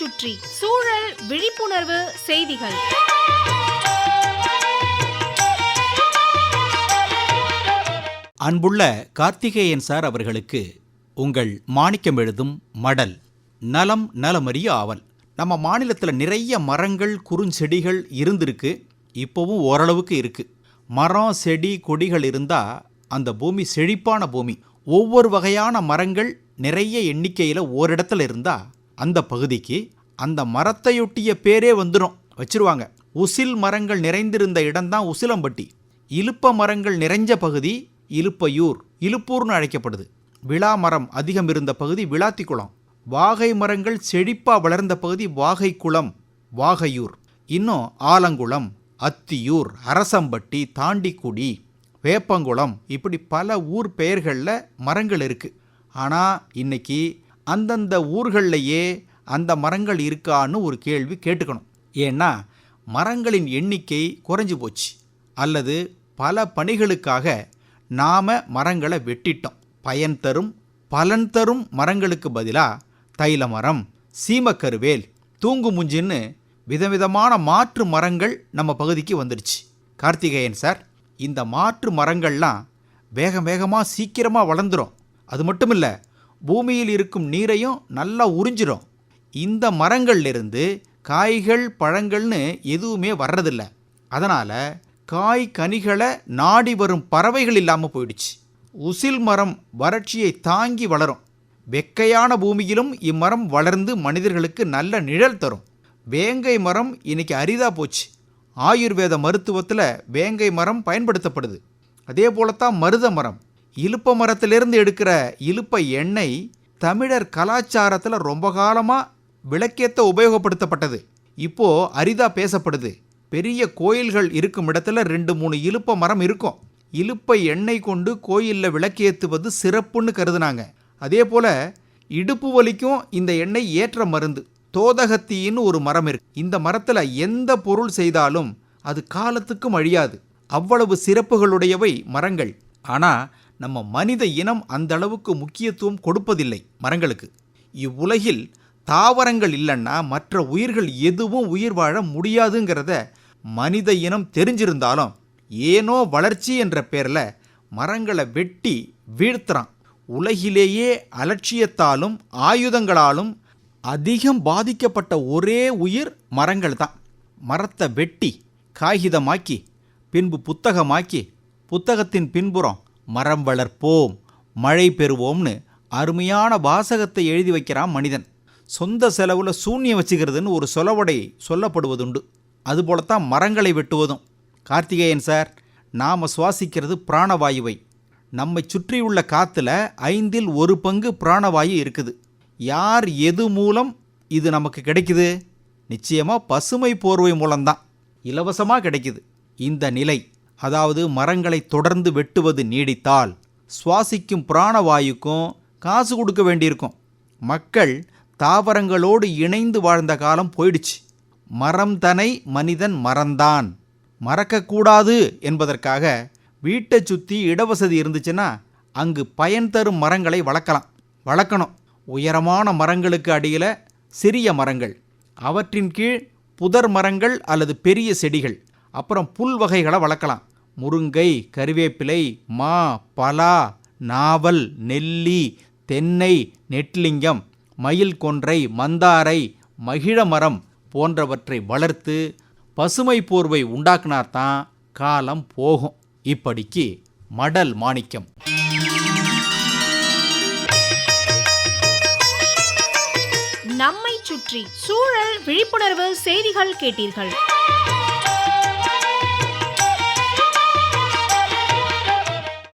சுற்றி சூழல் விழிப்புணர்வு செய்திகள். அன்புள்ள கார்த்திகேயன் சார் அவர்களுக்கு உங்கள் மாணிக்கம் எழுதும் மடல். நலம் நலமறிய ஆவல். நம்ம மாநிலத்தில் நிறைய மரங்கள் குறுஞ்செடிகள் இருந்திருக்கு, இப்போவும் ஓரளவுக்கு இருக்கு. மரம் செடி கொடிகள் இருந்தால் அந்த பூமி செழிப்பான பூமி. ஒவ்வொரு வகையான மரங்கள் நிறைய எண்ணிக்கையில் ஓரிடத்துல இருந்தால் அந்த பகுதிக்கு அந்த மரத்தையொட்டிய பேரே வந்துடும், வச்சிருவாங்க. உசில் மரங்கள் நிறைந்திருந்த இடம்தான் உசிலம்பட்டி. இலுப்ப மரங்கள் நிறைஞ்ச பகுதி இலுப்பையூர், இலுப்பூர்னு அழைக்கப்படுது. விழா மரம் அதிகம் இருந்த பகுதி விளாத்திக்குளம். வாகை மரங்கள் செழிப்பாக வளர்ந்த பகுதி வாகைக்குளம், வாகையூர். இன்னும் ஆலங்குளம், அத்தியூர், அரசம்பட்டி, தாண்டிக்குடி, வேப்பங்குளம், இப்படி பல ஊர் பெயர்களில் மரங்கள் இருக்குது. ஆனால் இன்னைக்கு அந்தந்த ஊர்கள்லையே அந்த மரங்கள் இருக்கான்னு ஒரு கேள்வி கேட்டுக்கணும். ஏன்னா மரங்களின் எண்ணிக்கை குறைஞ்சி போச்சு, அல்லது பல பணிகளுக்காக நாம் மரங்களை வெட்டிட்டோம். பயன் தரும் பலன் தரும் மரங்களுக்கு பதிலாக தைல மரம், சீமக்கருவேல், தூங்குமுஞ்சின்னு விதவிதமான மாற்று மரங்கள் நம்ம பகுதிக்கு வந்துடுச்சு. கார்த்திகேயன் சார், இந்த மாற்று மரங்கள்லாம் வேகமாக சீக்கிரமாக வளர்ந்துடும். அது மட்டும் இல்லை, பூமியில் இருக்கும் நீரையும் நல்லா உறிஞ்சிடும். இந்த மரங்கள்லேருந்து காய்கள் பழங்கள்னு எதுவுமே வர்றதில்லை. அதனால் காய் கனிகளை நாடி வரும் பறவைகள் இல்லாமல் போயிடுச்சு. உசில் மரம் வறட்சியை தாங்கி வளரும். வெக்கையான பூமியிலும் இம்மரம் வளர்ந்து மனிதர்களுக்கு நல்ல நிழல் தரும். வேங்கை மரம் இன்னைக்கு அரிதாக போச்சு. ஆயுர்வேத மருத்துவத்தில் வேங்கை மரம் பயன்படுத்தப்படுது. அதே போலத்தான் மருத மரம். இலுப்ப மரத்திலிருந்து எடுக்கிற இலுப்ப எண்ணெய் தமிழர் கலாச்சாரத்தில் ரொம்ப காலமாக விளக்கேற்ற உபயோகப்படுத்தப்பட்டது. இப்போது அரிதாக பேசப்படுது. பெரிய கோயில்கள் இருக்கும் இடத்துல 2-3 இலுப்ப மரம் இருக்கும். இலுப்பை எண்ணெய் கொண்டு கோயிலில் விளக்கேற்றுவது சிறப்புன்னு கருதுனாங்க. அதே போல் இடுப்பு வலிக்கும் இந்த எண்ணெய் ஏற்ற மருந்து. தோதகத்தின்னு ஒரு மரம் இருக்கு. இந்த மரத்தில் எந்த பொருள் செய்தாலும் அது காலத்துக்கும் அழியாது. அவ்வளவு சிறப்புகளுடையவை மரங்கள். ஆனால் நம்ம மனித இனம் அந்த அளவுக்கு முக்கியத்துவம் கொடுப்பதில்லை மரங்களுக்கு. இவ்வுலகில் தாவரங்கள் இல்லைன்னா மற்ற உயிர்கள் எதுவும் உயிர் வாழ முடியாதுங்கிறத மனித இனம் தெரிஞ்சிருந்தாலும் ஏனோ வளர்ச்சி என்ற பேரில் மரங்களை வெட்டி வீழ்த்துறான். உலகிலேயே அலட்சியத்தாலும் ஆயுதங்களாலும் அதிகம் பாதிக்கப்பட்ட ஒரே உயிர் மரங்கள் தான். மரத்தை வெட்டி காகிதமாக்கி பின்பு புத்தகமாக்கி புத்தகத்தின் பின்புறம் மரம் வளர்ப்போம், மழை பெறுவோம்னு அருமையான வாசகத்தை எழுதி வைக்கிறான் மனிதன். சொந்த செலவில் சூன்யம் வச்சுக்கிறதுன்னு ஒரு சொலவடை சொல்லப்படுவதுண்டு. அதுபோலத்தான் மரங்களை வெட்டுவதும். கார்த்திகேயன் சார், நாம் சுவாசிக்கிறது பிராணவாயுவை. நம்மை சுற்றியுள்ள காற்றுல 1/5 பங்கு பிராணவாயு இருக்குது. யார் எது மூலம் இது நமக்கு கிடைக்குது? நிச்சயமாக பசுமை போர்வை மூலம்தான், இலவசமாக கிடைக்குது. இந்த நிலை, அதாவது மரங்களை தொடர்ந்து வெட்டுவது நீடித்தால் சுவாசிக்கும் பிராணவாயுக்கும் காசு கொடுக்க வேண்டியிருக்கும். மக்கள் தாவரங்களோடு இணைந்து வாழ்ந்த காலம் போயிடுச்சு. மரம் தனை மனிதன் மறந்தான். மறக்கக்கூடாது என்பதற்காக வீட்டை சுற்றி இடவசதி இருந்துச்சுன்னா அங்கு பயன் தரும் மரங்களை வளர்க்கணும். உயரமான மரங்களுக்கு அடியில் சிறிய மரங்கள், அவற்றின் கீழ் புதர் மரங்கள் அல்லது பெரிய செடிகள், அப்புறம் புல் வகைகளை வளர்க்கலாம். முருங்கை, கறிவேப்பிலை, மா, பலா, நாவல், நெல்லி, தென்னை, நெட்லிங்கம், மயில் கொன்றை, மந்தாரை, மகிழ மரம் போன்றவற்றை வளர்த்து பசுமை போர்வை உண்டாக்குனார்தான் காலம் போகும். இப்படிக்கு மடல் மாணிக்கம். நம்மை சுற்றி சூழல் விழிப்புணர்வு செய்திகள் கேட்டீர்கள்.